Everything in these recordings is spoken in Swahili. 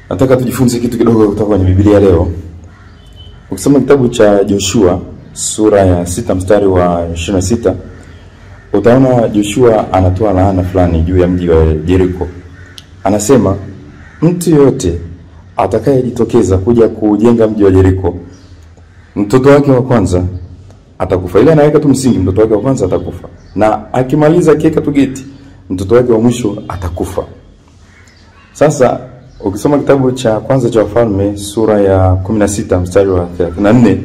Nataka tujifunze kitu kidogo kutoka kwenye Biblia leo. Ukisoma kitabu cha Joshua sura ya 6 mstari wa 26, utaona Joshua anatoa laana fulani juu ya mji wa Jericho. Anasema mtu yote atakayejitokeza kuja kujenga mji wa Jericho, mtoto wake wa kwanza atakufa. Ile anaweka tu msingi, mtoto wake wa kwanza atakufa. Na akimaliza akiweka tu geti, mtoto wake wa mwisho atakufa. Sasa ukisoma kitabu cha kwanza cha Wafalme sura ya 16 mstari wa 34,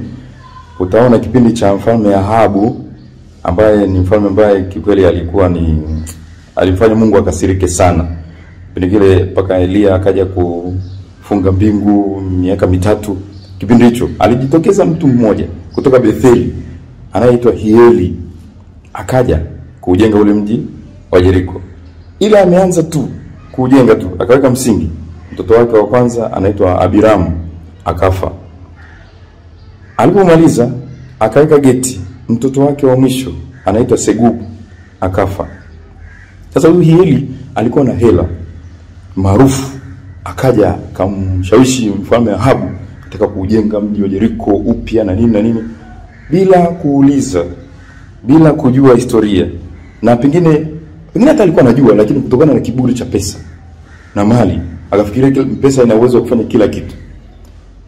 utaona kipindi cha mfalme Ahabu, ambaye ni mfalme ambaye kikweli alimfanya Mungu akasirike sana. Kipindi kile paka Elia akaja kufunga mbingu miaka 3. Kipindi hicho alijitokeza mtu mmoja kutoka Betheli anayeitwa Hieli, akaja kujenga ule mji wa Jericho. Ila ameanza tu kujenga tu, akaweka msingi, mtoto wake wa kwanza anaitwa Abiramu akafa. Alipomaliza akaweka geti, mtoto wake wa mwisho anaitwa Segubu akafa. Sasa huyu Hieli alikuwa na hela maarufu, akaja kumshawishi mfalme Ahabu ataka kujenga mji wa Jericho upya na nini bila kuuliza, bila kujua historia. Na pengine hata alikuwa anajua, lakini kutokana na kiburi cha pesa na mali akafikiria pesa ina uwezo wa kufanya kila kitu.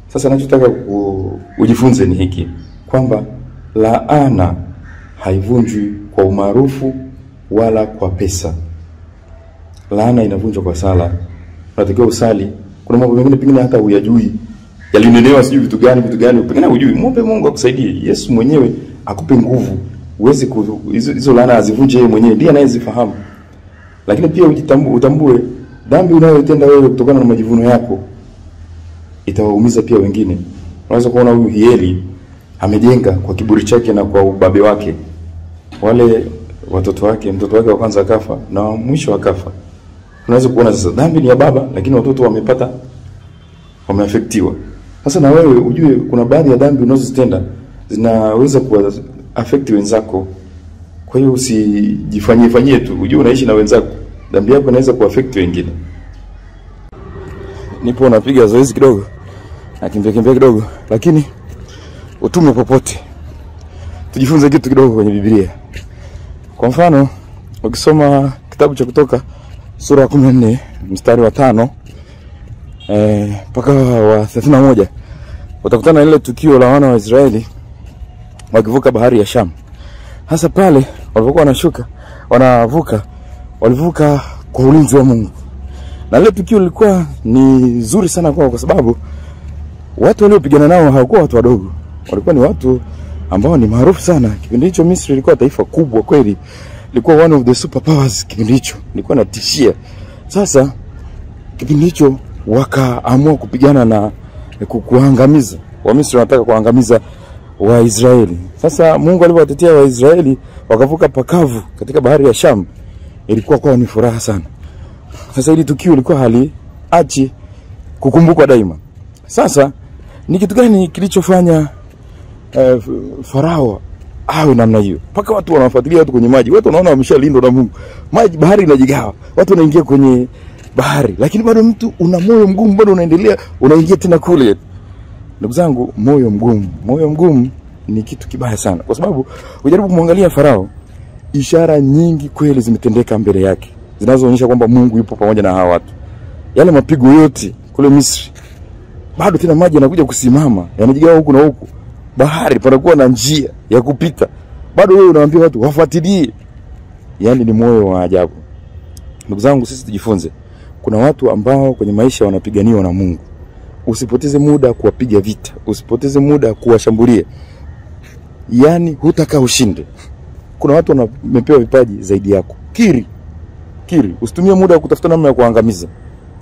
Sasa ninachotaka ujifunze ni hiki, kwamba laana haivunjwi kwa umaarufu wala kwa pesa. Laana inavunjwa kwa sala. Unatakiwa usali. Kuna mambo mengine pengine hata huyajui, yalinenewa sijui vitu gani pengine hujui. Muombe Mungu akusaidie. Yesu mwenyewe akupe nguvu uweze hizo laana azivunje yeye mwenyewe, ndiye anayezifahamu. Lakini pia utambue dhambi unayotenda wewe kutokana na majivuno yako itawaumiza pia wengine. Unaweza kuona huyu Hieli amejenga kwa kiburi chake na kwa ubabe wake. Wale watoto wake, mtoto wake wa kwanza akafa na mwisho akafa. Unaweza kuona sasa dhambi ni ya baba, lakini watoto wameafektiwa. Sasa na wewe ujue kuna baadhi ya dhambi unazozitenda zinaweza kuwa affect wenzako. Kwa hiyo usijifanyie tu, ujue unaishi na wenzako. Dhambi yako inaweza kuaffect wengine. Nipo napiga zoezi kidogo, nakimbia kidogo, lakini utume popote. Tujifunze kitu kidogo kwenye Biblia. Kwa mfano, ukisoma kitabu cha Kutoka sura ya 14 mstari wa 5 mpaka wa 31, utakutana ile tukio la wana wa Israeli wakivuka bahari ya Sham. Hasa pale walipokuwa walivuka kwa ulinzi wa Mungu. Na ile tukio lilikuwa ni zuri sana kwa sababu watu waliopigana nao hawakuwa watu wadogo. Walikuwa ni watu ambao ni maarufu sana. Kipindi hicho Misri ilikuwa taifa kubwa kweli. Ilikuwa one of the superpowers kipindi hicho. Ilikuwa natishia. Sasa kipindi hicho wakaamua kupigana na kuangamiza. Wamisri wanataka kuangamiza Waisraeli. Sasa Mungu alipowatetea Waisraeli wakavuka pakavu katika bahari ya Sham. Ilikuwa kwao ni furaha sana. Sasa hili tukio lilikuwa haliachi kukumbukwa daima. Sasa ni kitu gani kilichofanya Farao awe namna hiyo? Paka watu wanafuatilia watu kwenye maji. Watu wanaona wameshalindwa na Mungu. Maji, bahari inajigawa. Watu wanaingia kwenye bahari, lakini bado mtu una moyo mgumu, bado unaendelea, unaingia tena kule. Ndugu zangu, moyo mgumu ni kitu kibaya sana. Kwa sababu ujaribu kumwangalia Farao, ishara nyingi kweli zimetendeka mbele yake, zinazoonyesha kwamba Mungu yupo pamoja na hawa watu. Yale mapigo yote kule Misri, bado tena maji yanakuja kusimama, yanajigawa huku na huku. Bahari panakuwa na njia ya kupita. Bado wewe unawaambia watu wafuatilie. Yaani ni moyo wa ajabu. Ndugu zangu, sisi tujifunze. Kuna watu ambao kwenye maisha wanapiganiwa na Mungu. Usipoteze muda kuwapiga vita, usipoteze muda kuwashambulia. Yaani hutaka ushinde. Kuna watu wamepewa vipaji zaidi yako. Kiri. Usitumie muda kutafuta namna ya kuangamiza.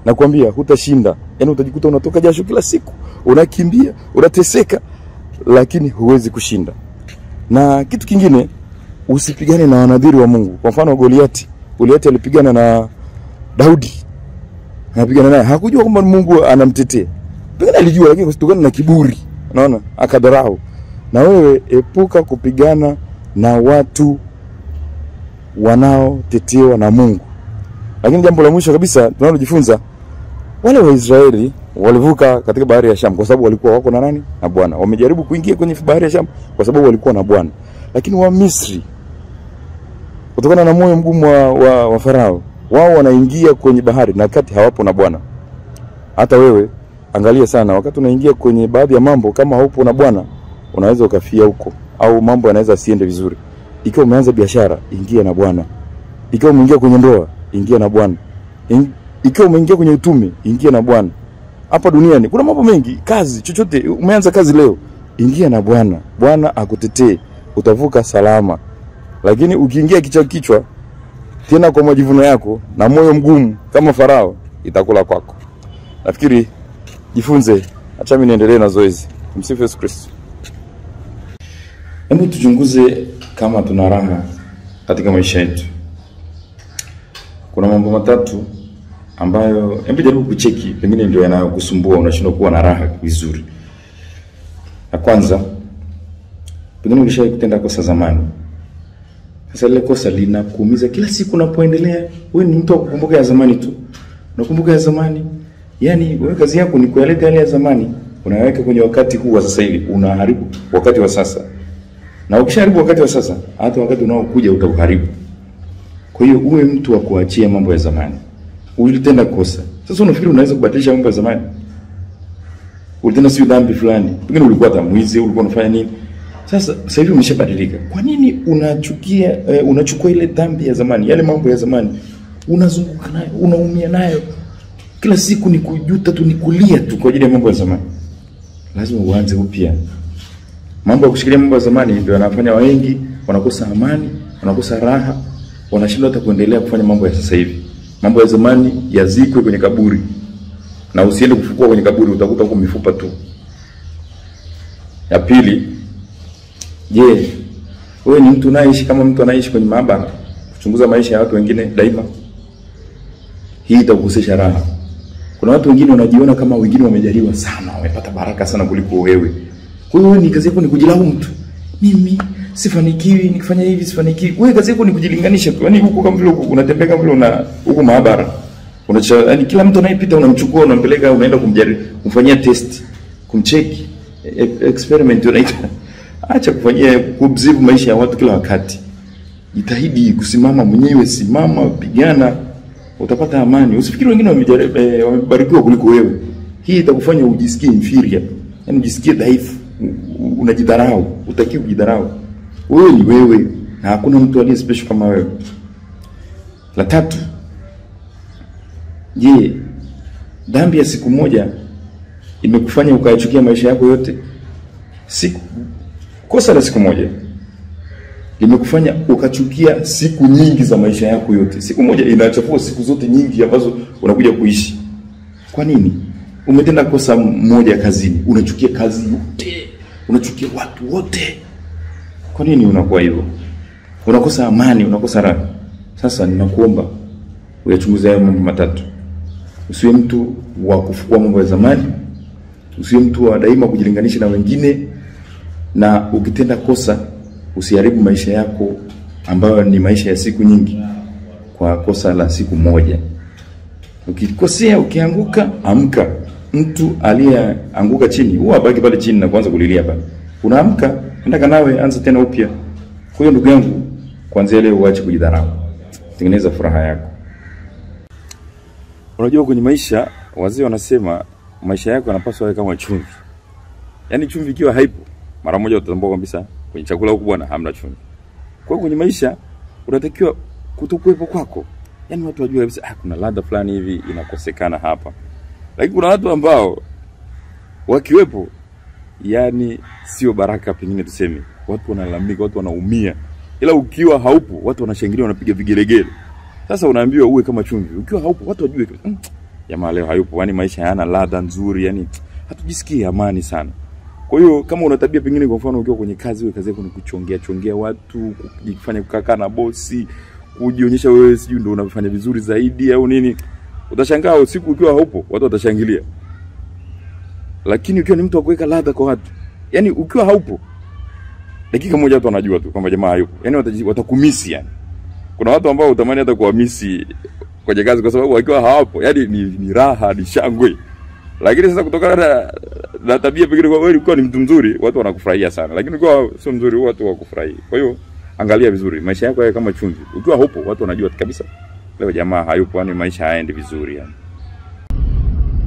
Na kuambia hutashinda. Yaani utajikuta unatoka jasho kila siku, unakimbia, unateseka, lakini huwezi kushinda. Na kitu kingine, usipigane na wanadhiri wa Mungu. Kwa mfano Goliati alipigana na Daudi. Anapigana naye, hakujua kwamba Mungu anamtetea. Pengine alijua, lakini kutokana na kiburi, unaona, akadharau. Na wewe epuka kupigana na watu wanaotetewa na Mungu. Lakini jambo la mwisho kabisa tunalojifunza, Wale Waisraeli walivuka katika bahari ya Shamu kwa sababu walikuwa wako na nani? Na Bwana. Wamejaribu kuingia kwenye bahari ya Shamu kwa sababu walikuwa na Bwana. Lakini wa Misri, kutokana na moyo mgumu wa Farao, wao wanaingia kwenye bahari na kati hawapo na Bwana. Hata wewe angalia sana, wakati unaingia kwenye baadhi ya mambo kama haupo na Bwana, unaweza ukafia huko au mambo yanaweza siende vizuri. Ikiwa umeanza biashara, ingia na Bwana. Ikiwa umeingia kwenye ndoa, ingia na Bwana. Ikiwa umeingia kwenye utume, ingia na Bwana. Hapa duniani kuna mambo mengi, kazi, chochote, umeanza kazi leo, ingia na Bwana. Bwana akutetee, utavuka salama. Lakini ukiingia kichwa tena kwa majivuno yako na moyo mgumu kama Farao, itakula kwako. Nafikiri jifunze, acha mimi niendelee na zoezi. Msifu Yesu Kristo. Hebu tuchunguze kama tuna raha katika maisha yetu. Kuna mambo matatu ambayo hebu jaribu kucheki, pengine ndio yanayokusumbua, unashindwa kuwa na raha vizuri. La kwanza, pengine ulishawahi kutenda kosa zamani. Sasa ile kosa linakuumiza kila siku unapoendelea. Wewe ni mtu wa kukumbuka ya zamani tu. Unakumbuka ya zamani. Yaani wewe kazi yako ni kuyaleta yale ya zamani, unaweka kwenye wakati huu wa sasa hivi, unaharibu wakati wa sasa. Na ukishaharibu wakati wa sasa, hata wakati unaokuja utauharibu. Kwa hiyo uwe mtu wa kuachia mambo ya zamani. Ulitenda kosa. Sasa unafikiri unaweza kubadilisha mambo ya zamani? Ulitenda sio dhambi fulani. Pengine ulikuwa tamwizi, ulikuwa unafanya nini? Sasa hivi umeshabadilika. Kwa nini unachukua ile dhambi ya zamani, yale mambo ya zamani, unazunguka nayo, unaumia nayo? Kila siku ni kujuta tu, ni kulia tu kwa ajili ya mambo ya zamani. Lazima uanze upya. Mambo ya kushikilia mambo ya zamani ndio yanafanya wengi wanakosa amani, wanakosa raha, wanashindwa hata kuendelea kufanya mambo ya sasa hivi. Mambo ya zamani yazikwe kwenye kaburi. Na usiende kufukua kwenye kaburi, utakuta huko mifupa tu. Ya pili, je, wewe ni mtu unaishi kama mtu anaishi kwenye maabara, kuchunguza maisha ya watu wengine daima? Hii itakukosesha raha. Kuna watu wengine wanajiona kama wengine wamejaliwa sana, wamepata baraka sana kuliko wewe. Kwa hiyo ni kazi yako ni kujilaumu tu. Mimi sifanikiwi, nikifanya hivi sifanikiwi. Wewe kazi yako ni kujilinganisha tu. Yaani huko kama vile unatembea kama vile huko maabara. Yaani kila mtu anayepita unamchukua, unampeleka, unaenda kumjaribu, kumfanyia test, kumcheki, experiment unaita. Acha kufanyia kuobserve maisha ya watu kila wakati. Jitahidi kusimama mwenyewe, simama, pigana, utapata amani. Usifikiri wengine wamebarikiwa kuliko wewe. Hii itakufanya ujisikie inferior. Yaani ujisikie dhaifu, unajidharau, utaki kujidharau. Wewe ni wewe na hakuna mtu aliye special kama wewe. La tatu, je, dhambi ya siku moja imekufanya ukayachukia maisha yako yote? Kosa la siku moja limekufanya ukachukia siku nyingi za maisha yako yote. Siku moja inachafua siku zote nyingi ambazo unakuja kuishi. Kwa nini? Umetenda kosa moja kazini, unachukia kazi yote, unachukia watu wote. Kwa nini unakuwa hivyo? Unakosa amani, unakosa raha. Sasa ninakuomba uyachunguze haya mambo matatu. Usiwe mtu wa kufukua mambo ya zamani, usiwe mtu wa daima kujilinganisha na wengine, na ukitenda kosa usiharibu maisha yako ambayo ni maisha ya siku nyingi kwa kosa la siku moja. Ukikosea, ukianguka, amka. Mtu aliyeanguka chini huwa baki pale chini na kuanza kulilia pale. Unaamka, enda nawe anza tena upya. Kwa hiyo ndugu yangu, kuanzia leo uache kujidharau. Tengeneza furaha yako. Unajua kwenye maisha wazee wanasema maisha yako yanapaswa yawe kama chumvi. Yaani chumvi ikiwa haipo, mara moja utatambua kabisa kwenye chakula huko bwana hamna chumvi. Kwa kwenye maisha unatakiwa kutokuwepo kwako. Yaani watu wajue kabisa kuna ladha fulani hivi inakosekana hapa. Lakini kuna watu ambao wakiwepo, yani sio baraka, pengine tuseme. Watu wanalalamika, watu wanaumia. Ila ukiwa haupo, watu wanashangilia, wanapiga vigelegele. Sasa unaambiwa uwe kama chumvi. Ukiwa haupo, watu wajue jamaa leo hayupo, yani maisha hayana ladha nzuri, yani hatujisikii amani sana. Kwa hiyo kama una tabia pengine, kwa mfano ukiwa kwenye kazi, wewe kazi yako ni kuchongea watu, kujifanya kukaa na bosi, kujionyesha wewe sijui ndio unafanya vizuri zaidi au nini, utashangaa usiku ukiwa haupo, watu watashangilia. Lakini ukiwa ni mtu wa kuweka ladha kwa watu, yani ukiwa haupo, dakika moja watu wanajua tu kwamba jamaa hayupo. Yani watakumisi yani. Kuna watu ambao utamani hata kuwamisi kwenye kazi, kwa sababu wakiwa hawapo yani ni raha, ni shangwe. Lakini sasa kutokana na tabia pekee, kwa wewe ulikuwa ni mtu mzuri, watu wanakufurahia sana, lakini kwa sio mzuri, watu wakufurahia. Kwa hiyo angalia vizuri maisha yako yawe kama chumvi. Ukiwa hupo watu wanajua kabisa leo jamaa hayupo, yani maisha hayaendi vizuri yani.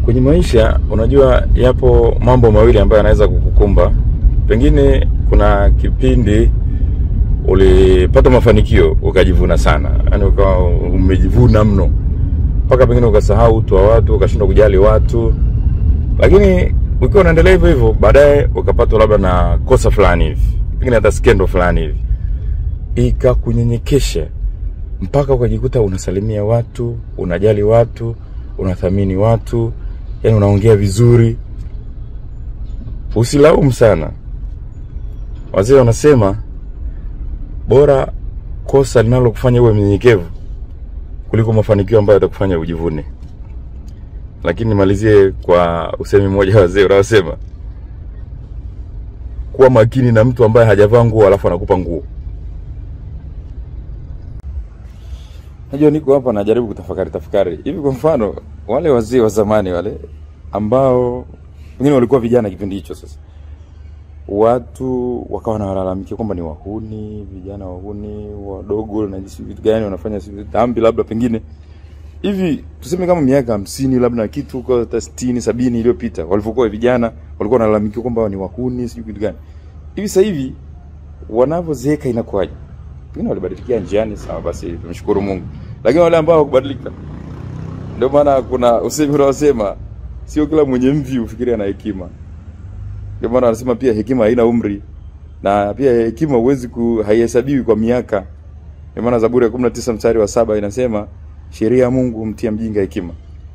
Kwenye maisha unajua yapo mambo mawili ambayo yanaweza kukukumba. Pengine kuna kipindi ulipata mafanikio ukajivuna sana, yani ukawa umejivuna mno mpaka pengine ukasahau utu wa watu, ukashindwa kujali watu. Lakini ukiwa unaendelea hivyo hivyo, baadaye ukapata labda na kosa fulani hivi, pengine hata skendo fulani hivi, ikakunyenyekesha mpaka ukajikuta unasalimia watu, unajali watu, unathamini watu, yani unaongea vizuri. Usilaumu sana. Wazee wanasema bora kosa linalokufanya uwe mnyenyekevu kuliko mafanikio ambayo yatakufanya ujivune. Lakini nimalizie kwa usemi mmoja wazee wanasema, kuwa makini na mtu ambaye hajavaa nguo alafu anakupa nguo. Najua niko hapa najaribu kutafakari. Hivi kwa mfano wale wazee wa zamani wale ambao wengine walikuwa vijana kipindi hicho, sasa watu wakawa wanalalamikia kwamba ni wahuni, vijana wahuni, wadogo na jinsi vitu gani wanafanya, si dhambi labda pengine. Hivi tuseme kama miaka 50 labda na kitu kwa 60 70 iliyopita, walipokuwa vijana walikuwa wanalalamikia kwamba ni wahuni, si vitu gani. Hivi sasa hivi wanavozeeka inakuwaje? Pengine walibadilikia njiani, sawa basi tumshukuru Mungu. Lakini wale ambao hawakubadilika, ndio maana kuna usemi unaosema sio kila mwenye mvi ufikiria na hekima. Ndio maana wanasema pia hekima haina umri, na pia hekima huwezi haihesabiwi kwa miaka. Ndio maana Zaburi ya 19 mstari wa 7 inasema sheria ya Mungu humtia mjinga hekima.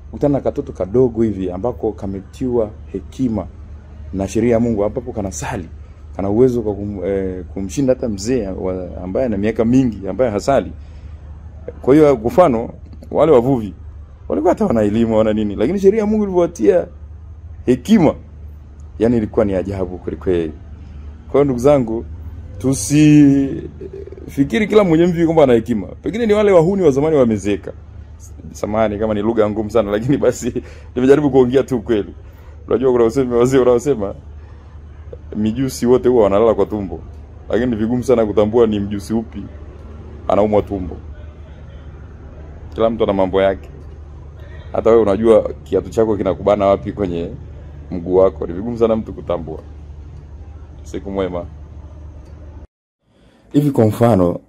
Ukutana na katoto kadogo hivi ambako kametiwa hekima na sheria ya Mungu, ambapo kanasali, kana uwezo kwa kumshinda hata mzee ambaye ana miaka mingi ambaye hasali. Kwa hiyo kwa mfano wale wavuvi walikuwa hata wana elimu wana nini, lakini sheria ya Mungu iliwatia hekima, yani ilikuwa ni ajabu kweli. Kwa hiyo ndugu zangu, tusifikiri kila mwenye mvi kwamba ana hekima. Pengine ni wale wahuni wa zamani wamezeka. Samahani kama ni lugha ngumu sana, lakini basi nimejaribu kuongea tu kweli. Unajua kuna usemi wazee wanaosema mijusi wote huwa wanalala kwa tumbo, lakini vigumu sana kutambua ni mjusi upi anaumwa tumbo. Kila mtu ana mambo yake. Hata wewe unajua kiatu chako kinakubana wapi kwenye mguu wako, ni vigumu sana mtu kutambua. Siku mwema. Hivi kwa mfano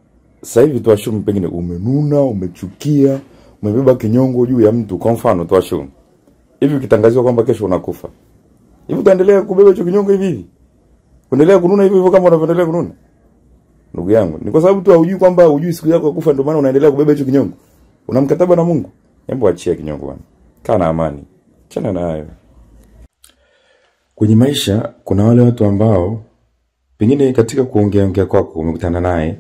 sasa hivi tuashumu pengine umenuna, umechukia, umebeba kinyongo juu ya mtu, kwa mfano tuashumu hivi ukitangaziwa kwamba kesho unakufa, hivi utaendelea kubeba hicho kinyongo hivi? Uendelea kununa hivyo kama unavyoendelea kununa? Ndugu yangu, ni kwa sababu tu hujui kwamba hujui siku yako ya kufa, ndio maana unaendelea kubeba hicho kinyongo. Una mkataba na Mungu. Hebu achia kinyongo bwana. Kaa na amani. Chana na hayo. Kwenye maisha kuna wale watu ambao pengine katika kuongea kwako umekutana naye,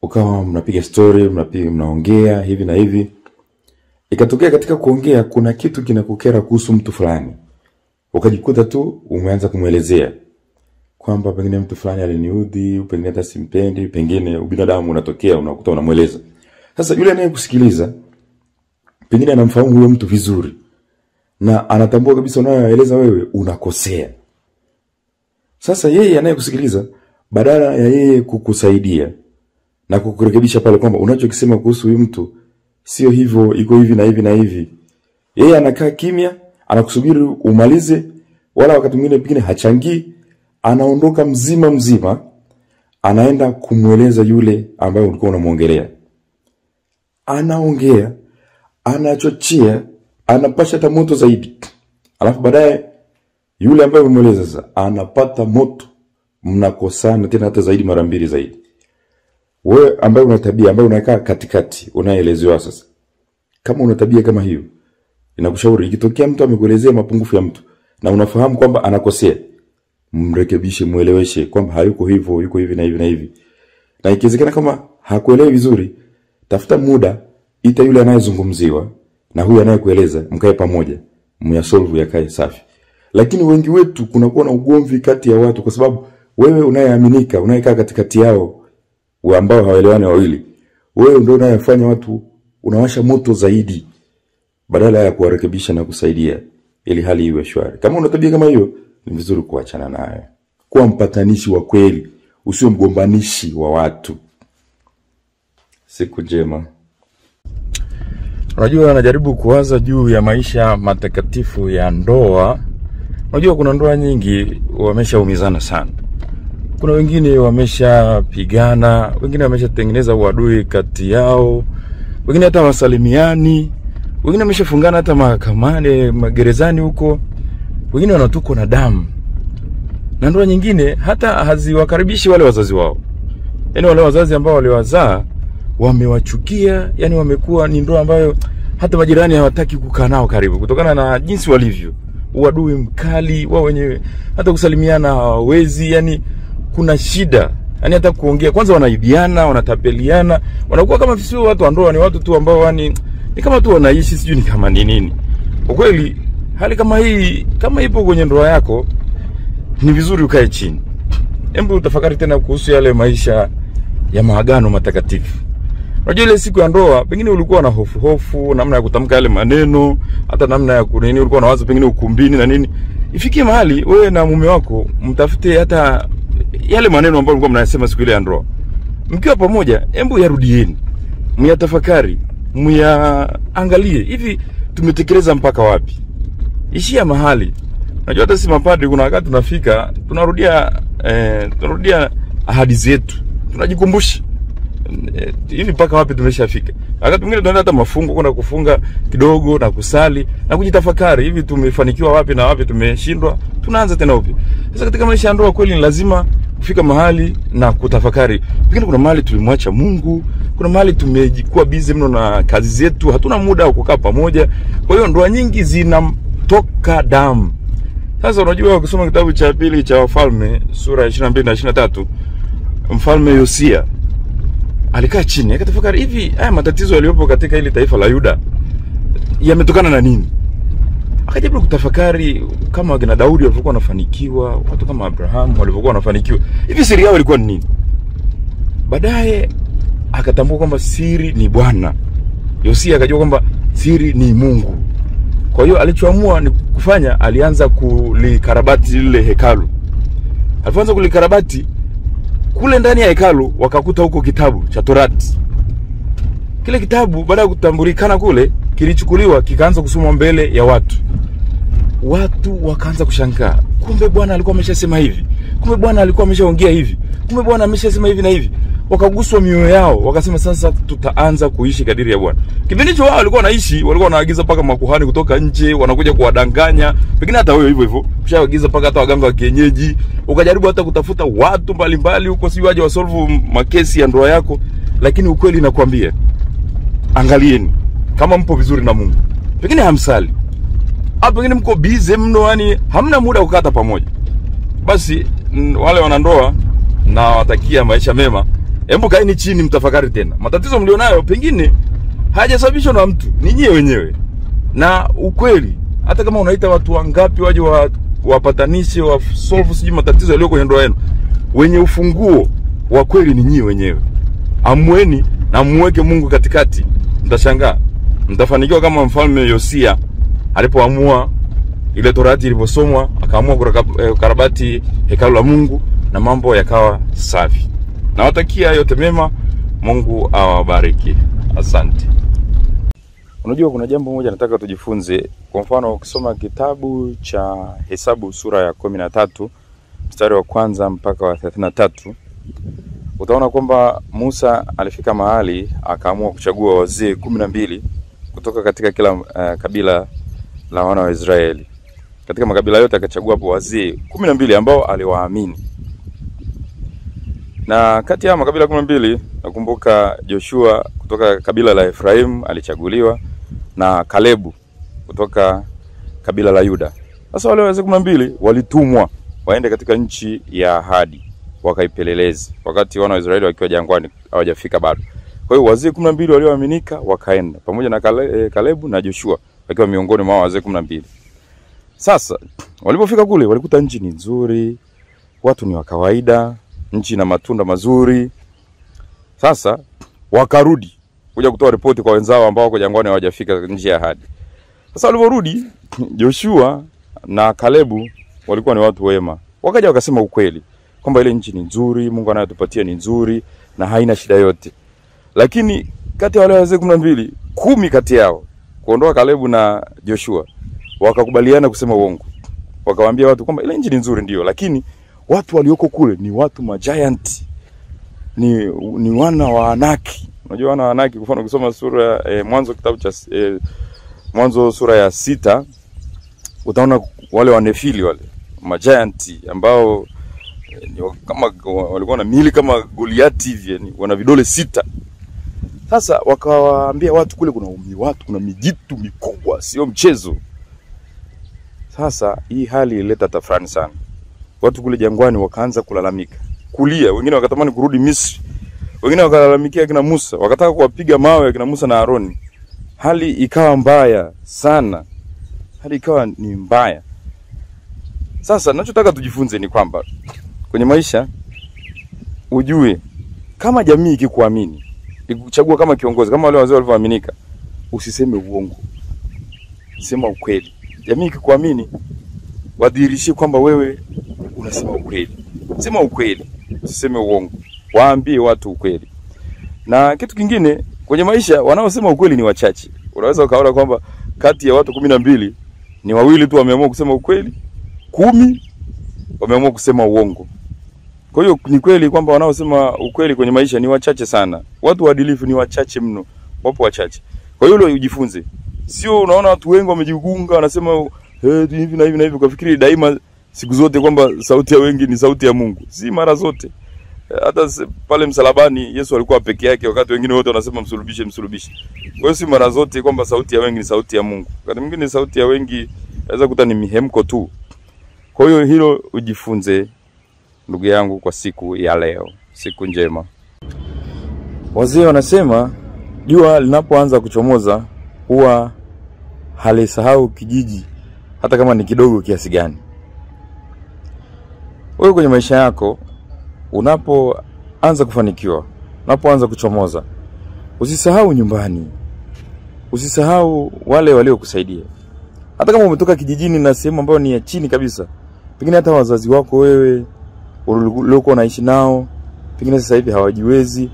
ukawa mnapiga story, mnaongea hivi na hivi. Ikatokea katika kuongea kuna kitu kinakukera kuhusu mtu fulani. Ukajikuta tu umeanza kumuelezea kwamba pengine mtu fulani aliniudhi, pengine hata simpendi, pengine ubinadamu unatokea, unakuta unamueleza. Sasa yule anayekusikiliza pengine anamfahamu huyo mtu vizuri, na anatambua kabisa unayoeleza wewe unakosea. Sasa yeye anayekusikiliza, badala ya yeye kukusaidia na kukurekebisha pale kwamba unachokisema kuhusu huyu mtu sio hivyo, iko hivi na hivi na hivi, yeye anakaa kimya, anakusubiri umalize, wala wakati mwingine pengine hachangii, anaondoka mzima, anaenda kumueleza yule ambaye ulikuwa unamuongelea. Anaongea, anachochea, anapasha hata moto zaidi. Alafu baadaye yule ambaye umemueleza sasa anapata moto, mnakosana tena hata zaidi mara mbili zaidi. Wewe ambaye una tabia ambaye unakaa katikati, unaelezewa sasa, kama una tabia kama hiyo, inakushauri ikitokea mtu amekuelezea mapungufu ya mtu na unafahamu kwamba anakosea, mrekebishe, mueleweshe kwamba hayuko hivyo, yuko hivi na hivi na hivi. Na ikiwezekana kama hakuelewi vizuri, tafuta muda, ita yule anayezungumziwa na huyu anayekueleza, mkae pamoja, myasolve yakae safi. Lakini wengi wetu kunakuwa na ugomvi kati ya watu kwa sababu wewe unayeaminika, unayekaa katikati yao ambao hawaelewani wawili, wewe ndio unayefanya watu unawasha moto zaidi badala ya kuwarekebisha na kusaidia ili hali iwe shwari. Kama una tabia kama hiyo, ni vizuri kuachana nayo. Kuwa mpatanishi wa kweli, usio mgombanishi wa watu. Siku njema. Unajua, najaribu kuwaza juu ya maisha matakatifu ya ndoa. Unajua kuna ndoa nyingi wameshaumizana sana. Kuna wengine wameshapigana, wengine wameshatengeneza uadui kati yao, wengine hata wasalimiani, wengine wameshafungana hata mahakamani, magerezani huko, wengine wanatukwa na damu. Na ndoa nyingine hata haziwakaribishi wale wazazi wao. Yaani wale wazazi ambao waliwazaa wamewachukia, yani wamekuwa ni ndoa ambayo hata majirani hawataki kukaa nao karibu kutokana na jinsi walivyo. Uadui mkali wao wenyewe, hata kusalimiana hawawezi, yani kuna shida. Yani hata kuongea kwanza wanaibiana, wanatapeliana, wanakuwa kama sio watu wa ndoa, ni watu tu ambao yani ni kama tu wanaishi sijui ni kama nini. Kwa kweli hali kama hii kama ipo kwenye ndoa yako, ni vizuri ukae chini. Hebu utafakari tena kuhusu yale maisha ya maagano matakatifu. Unajua ile siku ya ndoa, pengine ulikuwa na hofu, namna ya kutamka yale maneno, hata namna ya kunini ulikuwa na wazo pengine ukumbini na nini. Ifikie mahali wewe na mume wako mtafute hata yale maneno ambayo mlikuwa mnayasema siku ile ya ndoa. Mkiwa pamoja, hebu yarudieni. Myatafakari, myaangalie. Hivi tumetekeleza mpaka wapi? Ishia mahali. Unajua hata si mapadri kuna wakati tunafika, tunarudia ahadi zetu. Tunajikumbusha hivi mpaka wapi tumeshafika. Wakati mwingine tunaenda hata mafungo, kuna kufunga kidogo na kusali na kujitafakari, hivi tumefanikiwa wapi na wapi tumeshindwa, tunaanza tena upya. Sasa katika maisha ya ndoa kweli ni lazima kufika mahali na kutafakari. Pengine kuna mahali tulimwacha Mungu, kuna mahali tumejikuwa busy mno na kazi zetu, hatuna muda wa kukaa pamoja. Kwa hiyo ndoa nyingi zinatoka damu. Sasa unajua ukisoma kitabu cha pili cha Wafalme sura ya 22 na 23, Mfalme Yosia alikaa chini akatafakari, hivi haya matatizo yaliyopo katika ile taifa la Yuda yametokana na nini? Akajaribu kutafakari kama wakina Daudi walivyokuwa wanafanikiwa, watu kama Abraham walivyokuwa wanafanikiwa. Hivi siri yao ilikuwa ni nini? Baadaye akatambua kwamba siri ni Bwana. Yosia akajua kwamba siri ni Mungu. Kwa hiyo alichoamua ni kufanya, alianza kulikarabati lile hekalu. Alianza kulikarabati, kule ndani ya hekalu wakakuta huko kitabu cha Torati. Kile kitabu baada ya kutambulikana kule, kilichukuliwa kikaanza kusomwa mbele ya watu. Watu wakaanza kushangaa. Kumbe Bwana alikuwa ameshasema hivi. Kumbe Bwana alikuwa ameshaongea hivi. Kumbe Bwana ameshasema hivi na hivi. Wakaguswa mioyo yao, wakasema sasa tutaanza kuishi kadiri ya Bwana. Kipindi hicho wao walikuwa wanaishi, walikuwa wanaagiza paka makuhani kutoka nje, wanakuja kuwadanganya. Pengine hata wewe hivyo hivyo, ushaagiza paka hata waganga wa kienyeji, ukajaribu hata kutafuta watu mbalimbali huko si waje wasolve makesi ya ndoa yako, lakini ukweli nakwambia, angalieni kama mpo vizuri na Mungu. Pengine hamsali. Hapo pengine mko busy mno, yani hamna muda kukata pamoja. Basi wale wanandoa na watakia maisha mema. Hebu kaeni chini mtafakari tena. Matatizo mlionayo pengine hayajasababishwa na mtu, ni nyinyi wenyewe. Na ukweli, hata kama unaita watu wangapi waje wapatanishe, wa solve siji matatizo yaliyo kwenye ndoa yenu, wenye ufunguo wa kweli ni nyinyi wenyewe. Amweni na muweke Mungu katikati, mtashangaa. Mtafanikiwa kama Mfalme Yosia alipoamua, ile Torati iliposomwa, akaamua kukarabati hekalu la Mungu na mambo yakawa safi. Nawatakia yote mema, Mungu awabariki. Asante. Unajua kuna jambo moja nataka tujifunze. Kwa mfano ukisoma kitabu cha Hesabu sura ya 13 mstari wa 1 mpaka wa 33, utaona kwamba Musa alifika mahali akaamua kuchagua wazee 12 kutoka katika kila kabila la wana wa Israeli. Katika makabila yote akachagua hapo wazee 12 ambao aliwaamini. Na kati ya makabila 12 nakumbuka Joshua kutoka kabila la Efraim alichaguliwa, na Kalebu kutoka kabila la Yuda. Sasa wale wazee 12 walitumwa waende katika nchi ya ahadi wakaipeleleze, wakati wana wa Israeli wakiwa jangwani hawajafika bado. Kwa hiyo wazee 12 walioaminika wakaenda pamoja na Kalebu na Joshua wakiwa miongoni mwa wazee 12. Sasa walipofika kule walikuta nchi ni nzuri, watu ni wa kawaida, nchi na matunda mazuri. Sasa wakarudi kuja kutoa ripoti kwa wenzao ambao wako jangwani hawajafika nje ya ahadi. Sasa waliporudi, Joshua na Kalebu walikuwa ni watu wema. Wakaja wakasema ukweli kwamba ile nchi ni nzuri, Mungu anayotupatia ni nzuri na haina shida yote. Lakini kati ya wale wazee 12, 10 kati yao, kuondoa Kalebu na Joshua, wakakubaliana kusema uongo. Wakawaambia watu kwamba ile nchi ni nzuri ndio, lakini watu walioko kule ni watu majiant. Ni wana wa Anaki. Unajua wana wa Anaki, kwa mfano ukisoma sura Mwanzo kitabu cha Mwanzo sura ya 6, utaona wale wanefili wale majiant ambao kama walikuwa na mili kama Goliati hivi, yani wana vidole 6. Sasa wakawaambia watu kule kuna mijitu mikubwa, sio mchezo. Sasa hii hali ileta tafrani sana. Watu kule jangwani wakaanza kulalamika, kulia, wengine wakatamani kurudi Misri. Wengine wakalalamikia kina Musa, wakataka kuwapiga mawe kina Musa na Aroni. Hali ikawa mbaya sana. Hali ikawa ni mbaya. Sasa ninachotaka tujifunze ni kwamba kwenye maisha ujue kama jamii ikikuamini, ikuchagua kama kiongozi, kama wale wazee walivyoaminika, usiseme uongo. Sema ukweli. Jamii ikikuamini, wadhihirishie kwamba wewe unasema ukweli. Sema ukweli, usiseme uongo. Waambie watu ukweli. Na kitu kingine, kwenye maisha wanaosema ukweli ni wachache. Unaweza ukaona kwamba kati ya watu 12 ni 2 tu wameamua kusema ukweli, 10 wameamua kusema uongo. Kwa hiyo ni kweli kwamba wanaosema ukweli kwenye maisha ni wachache sana. Watu waadilifu ni wachache mno. Wapo wachache. Kwa hiyo ujifunze. Sio unaona watu wengi wamejigunga wanasema hivi na hivi na hivi, ukafikiri daima siku zote kwamba sauti ya wengi ni sauti ya Mungu. Si mara zote. Hata pale msalabani Yesu alikuwa peke yake wakati wengine wote wanasema msulubishe. Kwa hiyo si mara zote kwamba sauti ya wengi ni sauti ya Mungu. Wakati mwingine sauti ya wengi inaweza kuta ni mihemko tu. Kwa hiyo hilo ujifunze ndugu yangu kwa siku ya leo. Siku njema. Wazee wanasema jua linapoanza kuchomoza huwa halisahau kijiji hata kama ni kidogo kiasi gani. Wewe kwenye maisha yako unapoanza kufanikiwa, unapoanza kuchomoza, usisahau nyumbani. Usisahau wale waliokusaidia. Hata kama umetoka kijijini na sehemu ambayo ni ya chini kabisa, pengine hata wazazi wako wewe uliokuwa unaishi nao, pengine sasa hivi hawajiwezi,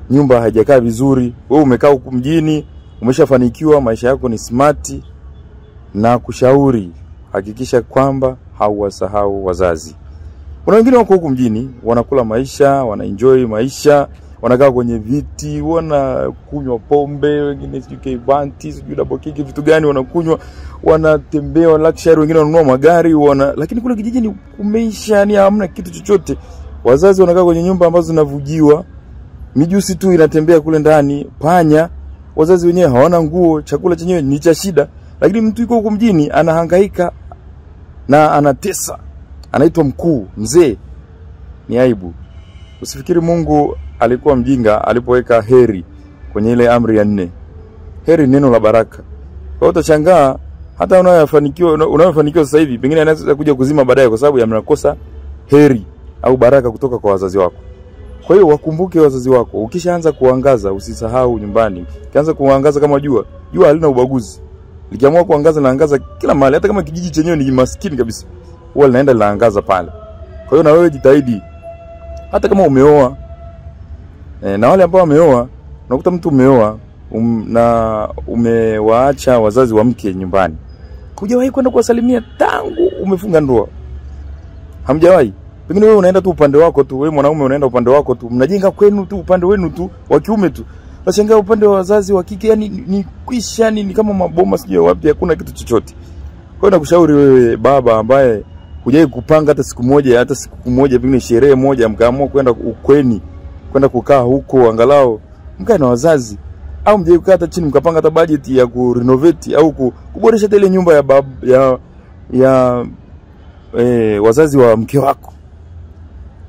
nyumba haijakaa vizuri, wewe umekaa huko mjini, umeshafanikiwa, maisha yako ni smart, na kushauri hakikisha kwamba hauwasahau wazazi. Kuna wengine wako huko mjini, wanakula maisha, wanaenjoy maisha, wanakaa kwenye viti, wanakunywa pombe, wengine sijui keibanti, sijui double kick, vitu gani wanakunywa, wanatembea luxury, wengine wanunua magari, lakini kule kijijini kumeisha, ni hamna kitu chochote. Wazazi wanakaa kwenye nyumba ambazo zinavujiwa, mijusi tu inatembea kule ndani, panya, wazazi wenyewe hawana nguo, chakula chenyewe ni cha shida. Lakini mtu yuko huko mjini anahangaika na anatesa, anaitwa mkuu, mzee. Ni aibu. Usifikiri Mungu alikuwa mjinga alipoweka heri kwenye ile amri ya 4. Heri neno la baraka. Kwa hiyo utashangaa hata unayofanikiwa sasa hivi pengine anaweza kuja kuzima baadaye kwa sababu ya mnakosa heri au baraka kutoka kwa wazazi wako. Kwa hiyo wakumbuke wazazi wako. Ukishaanza kuangaza usisahau nyumbani. Ukianza kuangaza kama jua halina ubaguzi. Likiamua kuangaza na angaza kila mahali, hata kama kijiji chenyewe ni maskini kabisa, huwa linaenda linaangaza pale. Kwa hiyo na wewe jitahidi. Hata kama umeoa, na wale ambao wameoa, unakuta mtu umeoa na umewaacha wazazi wa mke nyumbani, hujawahi kwenda kuwasalimia tangu umefunga ndoa. Hamjawahi. Pengine wewe unaenda tu upande wako tu, wewe mwanaume unaenda upande wako tu, mnajenga kwenu tu upande wenu tu wa kiume tu. Washangaa upande wa wazazi wa kike, yani ni kwisha, ni kama maboma sijui wapi, hakuna kitu chochote. Kwa hiyo nakushauri wewe baba ambaye hujawahi kupanga hata siku moja pengine sherehe moja mkaamua kwenda ukweni, kwenda kukaa huko angalau mkae na wazazi, au mje kukaa hata chini mkapanga hata budget ya kurenovate au kuboresha ile nyumba ya wazazi wa mke wako.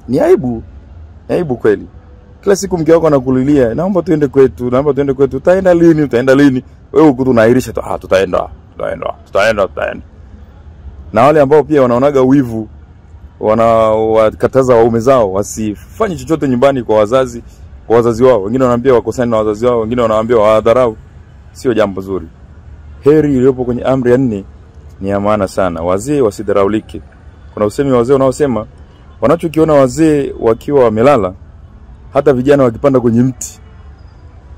Ni aibu. Aibu kweli. Kila siku mke wako anakulilia, naomba tuende kwetu, utaenda lini? Wewe uko tunairisha tu, tutaenda. Na wale ambao pia wanaonaga wivu, wanawakataza waume zao wasifanye chochote nyumbani kwa wazazi, kwa wazazi wao, wengine wanaambia wakosane na wazazi wao, wengine wanaambia wadharau. Sio jambo zuri. Heri iliyopo kwenye amri ya 4 ni ya maana sana. Wazee wasidharaulike. Kuna usemi wa wazee unaosema wanachokiona wazee wakiwa wamelala, hata vijana wakipanda kwenye mti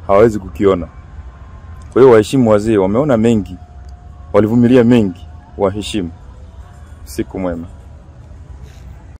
hawawezi kukiona. Kwa hiyo waheshimu wazee, wameona mengi, walivumilia mengi, waheshimu. Siku mwema.